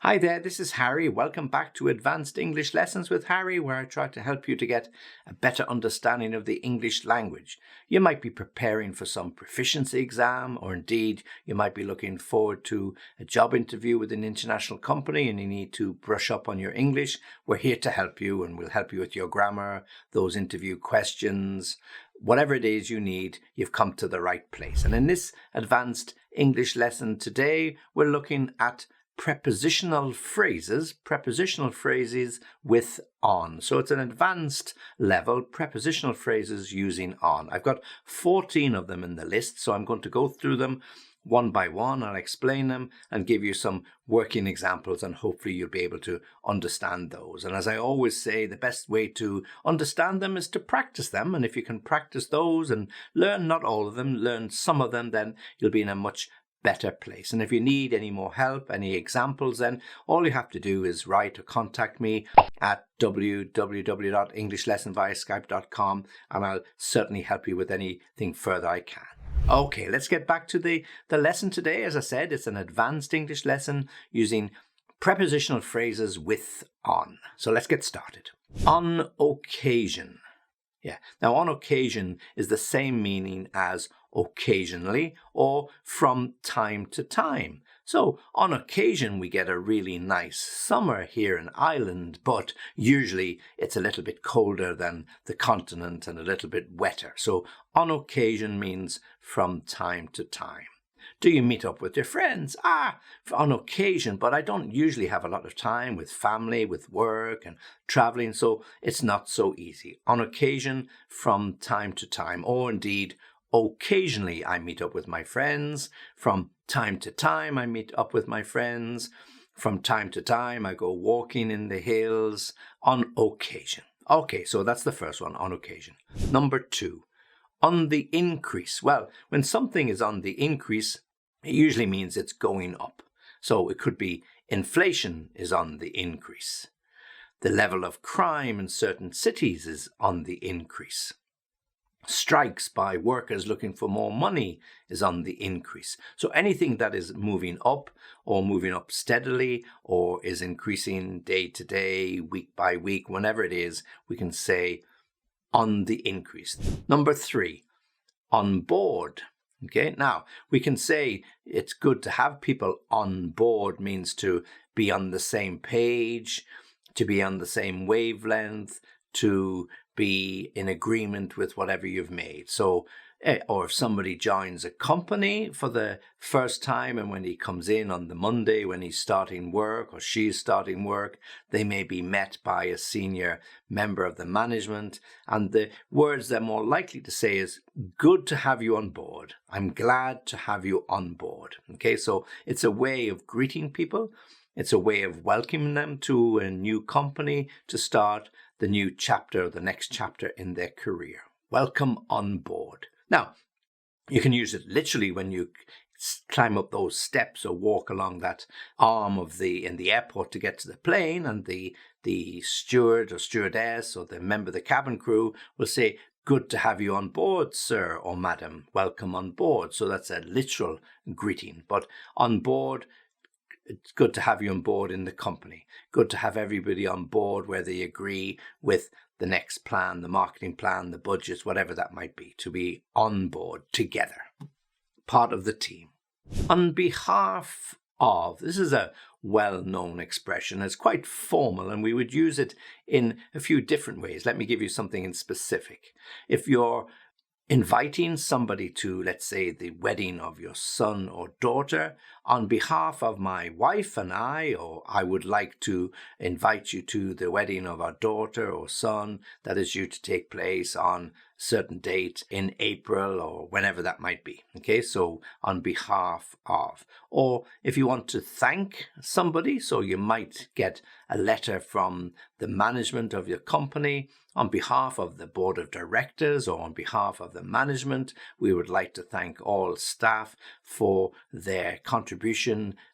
Hi there, this is Harry. Welcome back to Advanced English Lessons with Harry, where I try to help you to get a better understanding of the English language. You might be preparing for some proficiency exam, or indeed you might be looking forward to a job interview with an international company and you need to brush up on your English. We're here to help you, and we'll help you with your grammar, those interview questions. Whatever it is you need, you've come to the right place. And in this Advanced English lesson today, we're looking at prepositional phrases with on. So it's an advanced level, prepositional phrases using on. I've got 14 of them in the list, so I'm going to go through them one by one. I'll explain them and give you some working examples, and hopefully you'll be able to understand those. And as I always say, the best way to understand them is to practice them. And if you can practice those and learn not all of them, learn some of them, then you'll be in a much better place. And if you need any more help, any examples, then all you have to do is write or contact me at www.englishlessonviaskype.com, and I'll certainly help you with anything further I can. Okay, let's get back to the lesson today. As I said, it's an advanced English lesson using prepositional phrases with on. So let's get started. On occasion. Now, on occasion is the same meaning as occasionally or from time to time. So on occasion, we get a really nice summer here in Ireland, but usually it's a little bit colder than the continent and a little bit wetter. So on occasion means from time to time. Do you meet up with your friends? On occasion, but I don't usually have a lot of time with family, with work and traveling, so it's not so easy. On occasion, from time to time, or indeed, occasionally I meet up with my friends. From time to time, I meet up with my friends. From time to time, I go walking in the hills. On occasion. Okay, so that's the first one, on occasion. Number 2, on the increase. Well, when something is on the increase, it usually means it's going up. So it could be inflation is on the increase. The level of crime in certain cities is on the increase. Strikes by workers looking for more money is on the increase. So anything that is moving up or moving up steadily or is increasing day to day, week by week, whenever it is, we can say on the increase. Number 3, on board. Okay, now we can say it's good to have people on board means to be on the same page, to be on the same wavelength, to be in agreement with whatever you've made. So, or if somebody joins a company for the first time and when he comes in on the Monday when he's starting work or she's starting work, they may be met by a senior member of the management, and the words they're more likely to say is, good to have you on board. I'm glad to have you on board. Okay, so it's a way of greeting people. It's a way of welcoming them to a new company to start the new chapter, the next chapter in their career. Welcome on board. Now, you can use it literally when you climb up those steps or walk along that arm in the airport to get to the plane, and the steward or stewardess or the member of the cabin crew will say, good to have you on board, sir or madam. Welcome on board. So that's a literal greeting. But on board, it's good to have you on board in the company. Good to have everybody on board where they agree with the next plan, the marketing plan, the budgets, whatever that might be, to be on board together, part of the team. On behalf of, this is a well-known expression. It's quite formal and we would use it in a few different ways. Let me give you something in specific. If you're inviting somebody to, let's say, the wedding of your son or daughter, on behalf of my wife and or I would like to invite you to the wedding of our daughter or son that is due to take place on a certain date in April or whenever that might be. Okay, so on behalf of. Or if you want to thank somebody, so you might get a letter from the management of your company on behalf of the board of directors or on behalf of the management. We would like to thank all staff for their contribution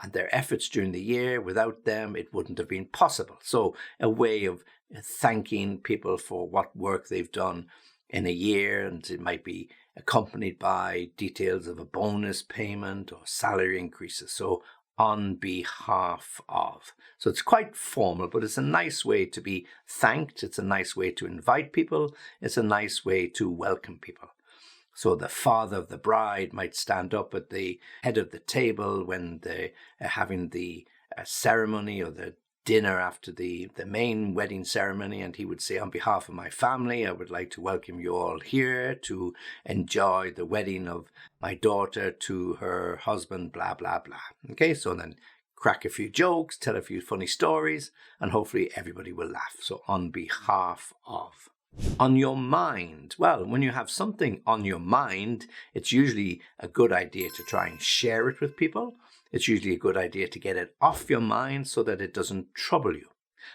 and their efforts during the year. Without them, it wouldn't have been possible. So a way of thanking people for what work they've done in a year, and it might be accompanied by details of a bonus payment or salary increases. So on behalf of. So it's quite formal, but it's a nice way to be thanked. It's a nice way to invite people. It's a nice way to welcome people. So the father of the bride might stand up at the head of the table when they're having the ceremony or the dinner after the main wedding ceremony, and he would say, on behalf of my family, I would like to welcome you all here to enjoy the wedding of my daughter to her husband, blah, blah, blah. Okay, so then crack a few jokes, tell a few funny stories, and hopefully everybody will laugh. So on behalf of. On your mind. Well, when you have something on your mind, it's usually a good idea to try and share it with people. It's usually a good idea to get it off your mind so that it doesn't trouble you.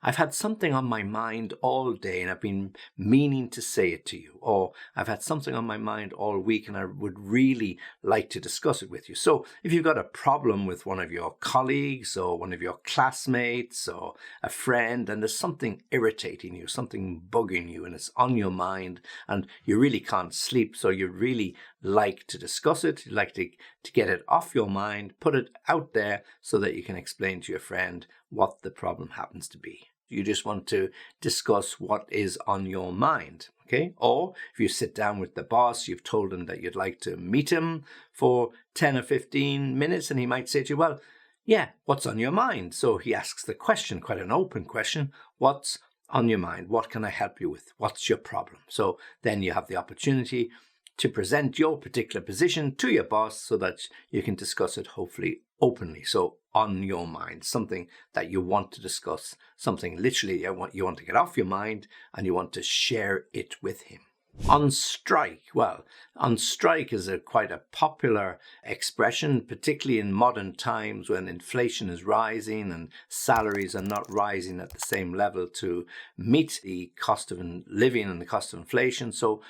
I've had something on my mind all day and I've been meaning to say it to you. Or I've had something on my mind all week and I would really like to discuss it with you. So if you've got a problem with one of your colleagues or one of your classmates or a friend, and there's something irritating you, something bugging you, and it's on your mind and you really can't sleep, so you'd really like to discuss it, you'd like to get it off your mind, put it out there so that you can explain to your friend what the problem happens to be. You just want to discuss what is on your mind, okay? Or if you sit down with the boss, you've told him that you'd like to meet him for 10 or 15 minutes, and he might say to you, well, yeah, what's on your mind? So he asks the question, quite an open question, what's on your mind? What can I help you with? What's your problem? So then you have the opportunity to present your particular position to your boss so that you can discuss it hopefully openly. So on your mind, something that you want to discuss, something literally you want to get off your mind and you want to share it with him. On strike. Well, on strike is quite a popular expression, particularly in modern times when inflation is rising and salaries are not rising at the same level to meet the cost of living and the cost of inflation. So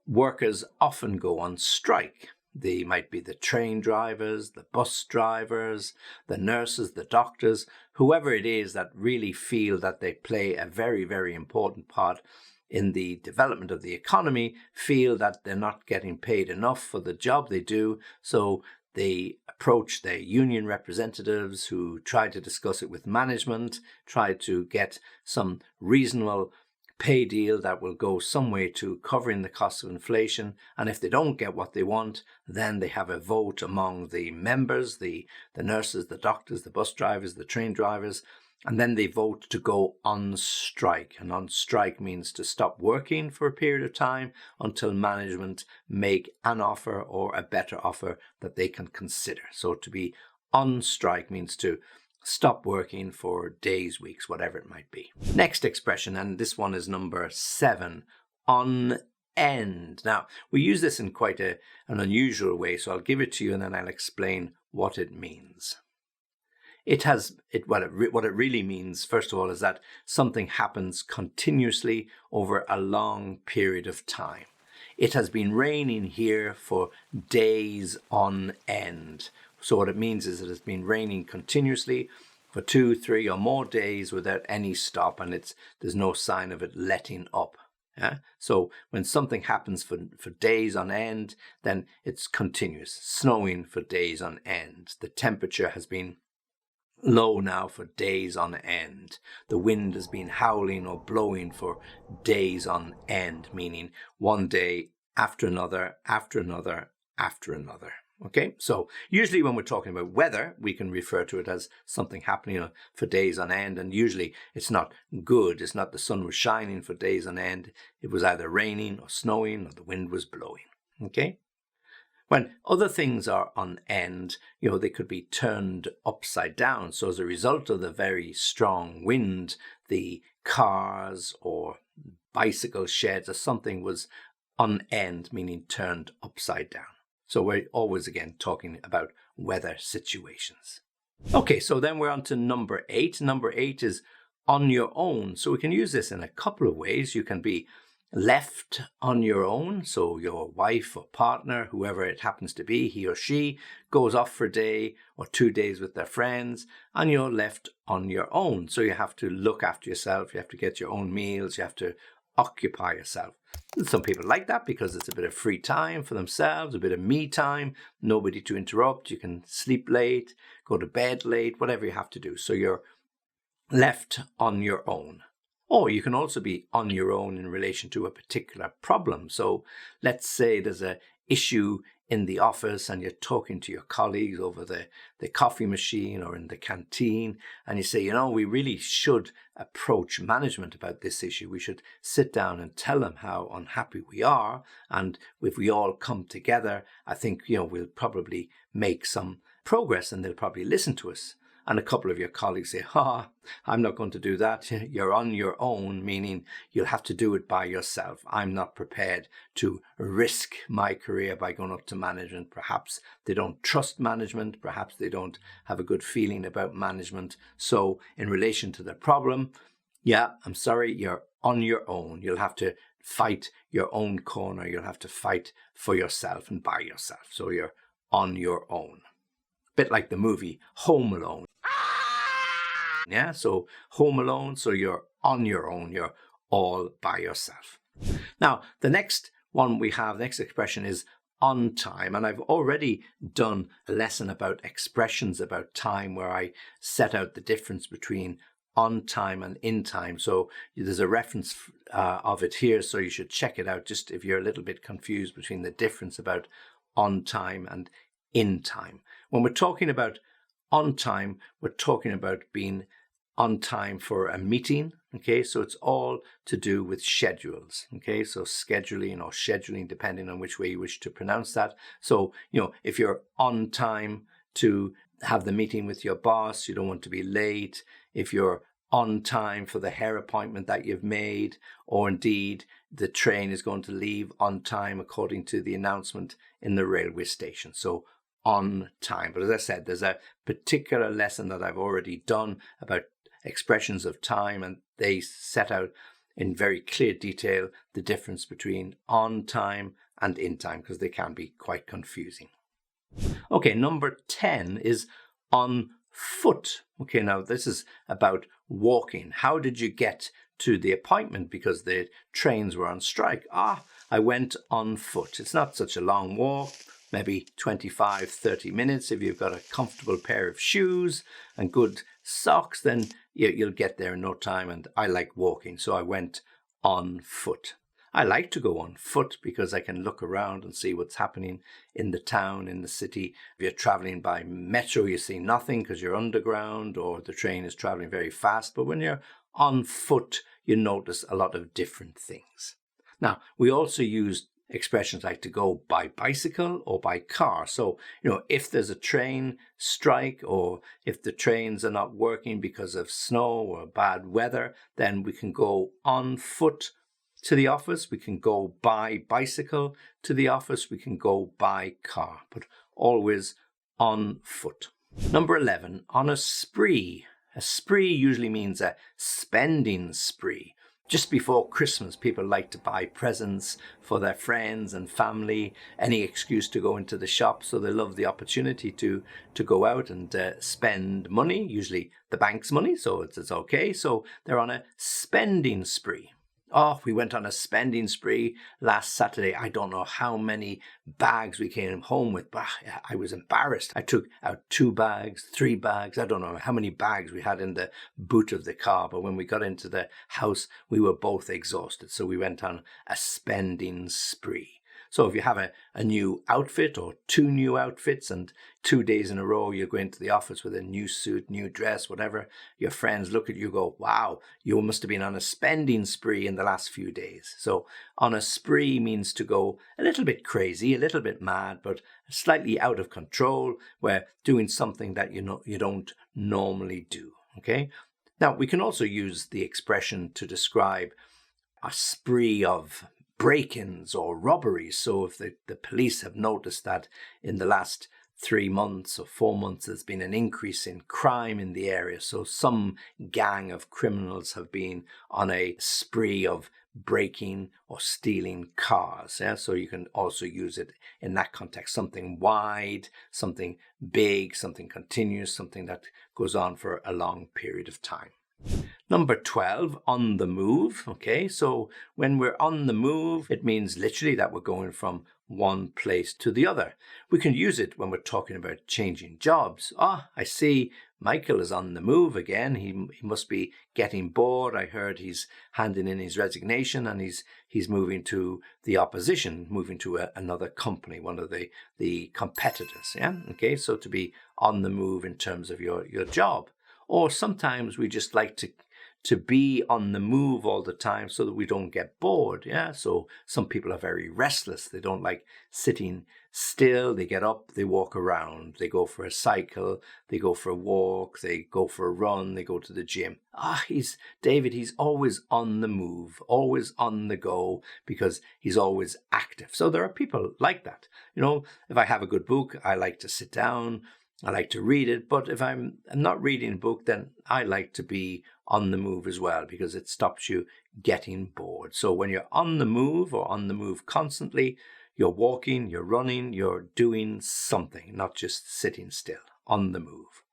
workers often go on strike. They might be the train drivers, the bus drivers, the nurses, the doctors, whoever it is that really feel that they play a very, very important part in the development of the economy, feel that they're not getting paid enough for the job they do. So they approach their union representatives who try to discuss it with management, try to get some reasonable pay deal that will go some way to covering the cost of inflation. And if they don't get what they want, then they have a vote among the members, the nurses, the doctors, the bus drivers, the train drivers, and then they vote to go on strike. And on strike means to stop working for a period of time until management make an offer or a better offer that they can consider. So to be on strike means to stop working for days, weeks, whatever it might be. Next expression, and this one is number 7, on end. Now, we use this in quite an unusual way, so I'll give it to you and then I'll explain what it means. What it really means, first of all, is that something happens continuously over a long period of time. It has been raining here for days on end. So what it means is it has been raining continuously for 2, 3 or more days without any stop, and there's no sign of it letting up. Yeah? So when something happens for days on end, then it's continuous, snowing for days on end. The temperature has been low now for days on end. The wind has been howling or blowing for days on end, meaning one day after another, after another, after another. Okay, so usually when we're talking about weather, we can refer to it as something happening for days on end, and usually it's not good. It's not the sun was shining for days on end. It was either raining or snowing or the wind was blowing. Okay, when other things are on end, they could be turned upside down. So as a result of the very strong wind, the cars or bicycle sheds or something was on end, meaning turned upside down. So we're always, again, talking about weather situations. Okay, so then we're on to number 8. Number 8 is on your own. So we can use this in a couple of ways. You can be left on your own. So your wife or partner, whoever it happens to be, he or she, goes off for a day or 2 days with their friends, and you're left on your own. So you have to look after yourself. You have to get your own meals. You have to occupy yourself. And some people like that because it's a bit of free time for themselves, a bit of me time, nobody to interrupt. You can sleep late, go to bed late, whatever you have to do. So you're left on your own. Or you can also be on your own in relation to a particular problem. So let's say there's an issue in the office and you're talking to your colleagues over the coffee machine or in the canteen, and you say, we really should approach management about this issue. We should sit down and tell them how unhappy we are. And if we all come together, I think, we'll probably make some progress and they'll probably listen to us. And a couple of your colleagues say, I'm not going to do that. You're on your own, meaning you'll have to do it by yourself. I'm not prepared to risk my career by going up to management. Perhaps they don't trust management. Perhaps they don't have a good feeling about management. So in relation to the problem, I'm sorry, you're on your own. You'll have to fight your own corner. You'll have to fight for yourself and by yourself. So you're on your own. Bit like the movie Home Alone. Yeah, so Home Alone, so you're on your own, you're all by yourself. Now, the next one we have, the next expression is on time. And I've already done a lesson about expressions about time where I set out the difference between on time and in time. So there's a reference of it here, so you should check it out just if you're a little bit confused between the difference about on time and in time. When we're talking about on time, we're talking about being on time for a meeting. Okay, so it's all to do with schedules. Okay, so scheduling or scheduling, depending on which way you wish to pronounce that. So, if you're on time to have the meeting with your boss, you don't want to be late. If you're on time for the hair appointment that you've made, or indeed the train is going to leave on time according to the announcement in the railway station. So on time. But as I said, there's a particular lesson that I've already done about expressions of time, and they set out in very clear detail the difference between on time and in time, because they can be quite confusing. Okay, number 10 is on foot. Okay, now this is about walking. How did you get to the appointment? Because the trains were on strike. I went on foot. It's not such a long walk, maybe 25, 30 minutes. If you've got a comfortable pair of shoes and good socks, then you'll get there in no time. And I like walking, so I went on foot. I like to go on foot because I can look around and see what's happening in the town, in the city. If you're traveling by metro, you see nothing because you're underground or the train is traveling very fast. But when you're on foot, you notice a lot of different things. Now, we also use expressions like to go by bicycle or by car. So, if there's a train strike or if the trains are not working because of snow or bad weather, then we can go on foot to the office. We can go by bicycle to the office. We can go by car, but always on foot. Number 11, on a spree. A spree usually means a spending spree. Just before Christmas, people like to buy presents for their friends and family, any excuse to go into the shop. So they love the opportunity to go out and spend money, usually the bank's money, so it's okay. So they're on a spending spree. We went on a spending spree last Saturday. I don't know how many bags we came home with, but I was embarrassed. I took out 2 bags, 3 bags. I don't know how many bags we had in the boot of the car, but when we got into the house, we were both exhausted. So we went on a spending spree. So if you have a new outfit or 2 new outfits and 2 days in a row you're going to the office with a new suit, new dress, whatever, your friends look at you and go, wow, you must have been on a spending spree in the last few days. So on a spree means to go a little bit crazy, a little bit mad, but slightly out of control, where doing something that you don't normally do. Okay. Now we can also use the expression to describe a spree of break-ins or robberies. So if the police have noticed that in the last 3 months or 4 months there's been an increase in crime in the area, so some gang of criminals have been on a spree of breaking or stealing cars. So you can also use it in that context, something wide, something big, something continuous, something that goes on for a long period of time. Number 12, on the move. Okay, so when we're on the move, it means literally that we're going from one place to the other. We can use it when we're talking about changing jobs. I see Michael is on the move again. He must be getting bored. I heard he's handing in his resignation and he's moving to the opposition, moving to another company, one of the competitors. Yeah. Okay. So to be on the move in terms of your job. Or sometimes we just like to be on the move all the time so that we don't get bored. Yeah. So some people are very restless. They don't like sitting still. They get up, they walk around, they go for a cycle, they go for a walk, they go for a run, they go to the gym. David, he's always on the move, always on the go because he's always active. So there are people like that. If I have a good book, I like to sit down, I like to read it. But if I'm not reading a book, then I like to be on the move as well because it stops you getting bored. So when you're on the move or on the move constantly, you're walking, you're running, you're doing something, not just sitting still, on the move.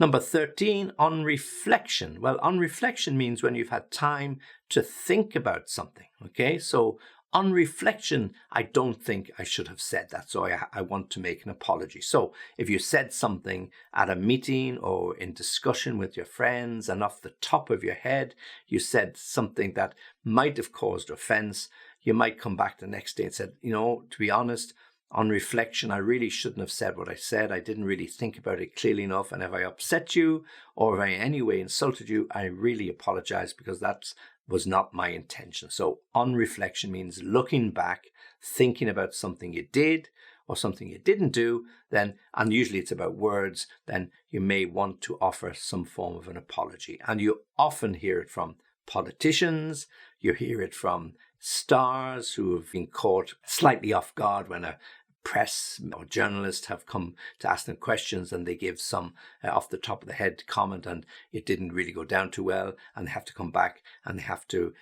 Number 13, on reflection. Well, on reflection means when you've had time to think about something. Okay, so on reflection, I don't think I should have said that, so I want to make an apology. So if you said something at a meeting or in discussion with your friends and off the top of your head, you said something that might have caused offense, you might come back the next day and said, to be honest, on reflection, I really shouldn't have said what I said. I didn't really think about it clearly enough. And if I upset you or if I in any way insulted you, I really apologize because that was not my intention. So on reflection means looking back, thinking about something you did or something you didn't do, then, and usually it's about words, then you may want to offer some form of an apology. And you often hear it from politicians, you hear it from stars who have been caught slightly off guard when a press or journalists have come to ask them questions and they give some off the top of the head comment and it didn't really go down too well and they have to come back and they have to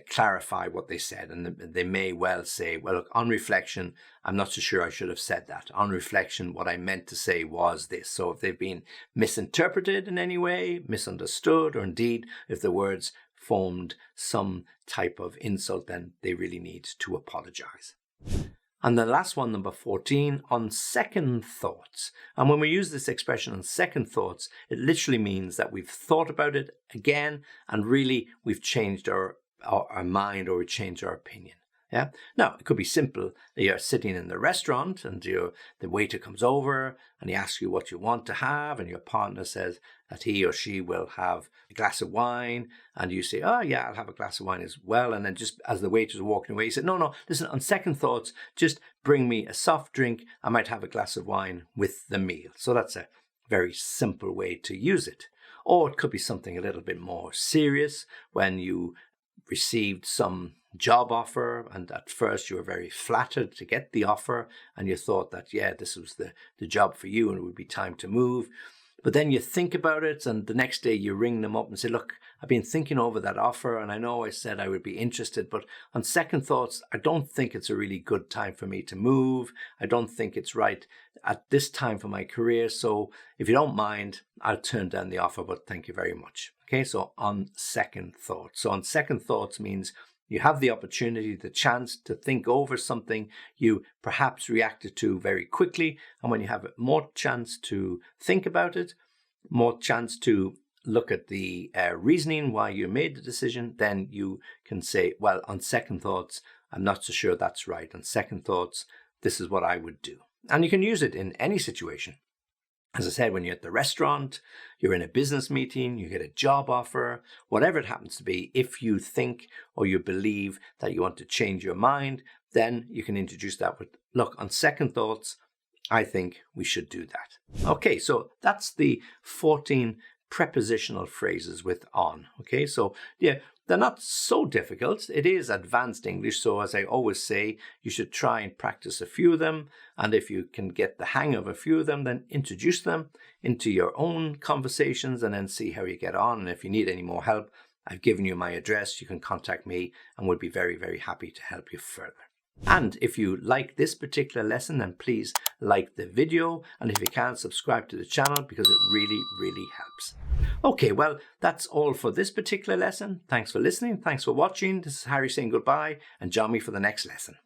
clarify what they said, and they may well say, well, look, on reflection, I'm not so sure I should have said that. On reflection, what I meant to say was this. So if they've been misinterpreted in any way, misunderstood, or indeed if the words formed some type of insult, then they really need to apologize. And the last one, number 14, on second thoughts. And when we use this expression on second thoughts, it literally means that we've thought about it again and really we've changed our mind or we changed our opinion. Yeah. Now, it could be simple. You're sitting in the restaurant and the waiter comes over and he asks you what you want to have, and your partner says that he or she will have a glass of wine, and you say, oh yeah, I'll have a glass of wine as well. And then just as the waiter's walking away, you say, no, listen, on second thoughts, just bring me a soft drink. I might have a glass of wine with the meal. So that's a very simple way to use it. Or it could be something a little bit more serious when you received some job offer and at first you were very flattered to get the offer and you thought that, yeah, this was the job for you and it would be time to move. But then you think about it and the next day you ring them up and say, look, I've been thinking over that offer and I know I said I would be interested, but on second thoughts, I don't think it's a really good time for me to move. I don't think it's right at this time for my career. So if you don't mind, I'll turn down the offer, but thank you very much. Okay, so on second thoughts. So on second thoughts means you have the opportunity, the chance to think over something you perhaps reacted to very quickly. And when you have more chance to think about it, more chance to look at the reasoning why you made the decision, then you can say, well, on second thoughts, I'm not so sure that's right. On second thoughts, this is what I would do. And you can use it in any situation. As I said, when you're at the restaurant, you're in a business meeting, you get a job offer, whatever it happens to be, if you think or you believe that you want to change your mind, then you can introduce that with, look, on second thoughts, I think we should do that. Okay, so that's the 14 prepositional phrases with on. Okay, so yeah, they're not so difficult. It is advanced English. So as I always say, you should try and practice a few of them. And if you can get the hang of a few of them, then introduce them into your own conversations and then see how you get on. And if you need any more help, I've given you my address. You can contact me and we'll be very, very happy to help you further. And if you like this particular lesson, then please like the video. And if you can, subscribe to the channel because it really, really helps. Okay, well, that's all for this particular lesson. Thanks for listening. Thanks for watching. This is Harry saying goodbye, and join me for the next lesson.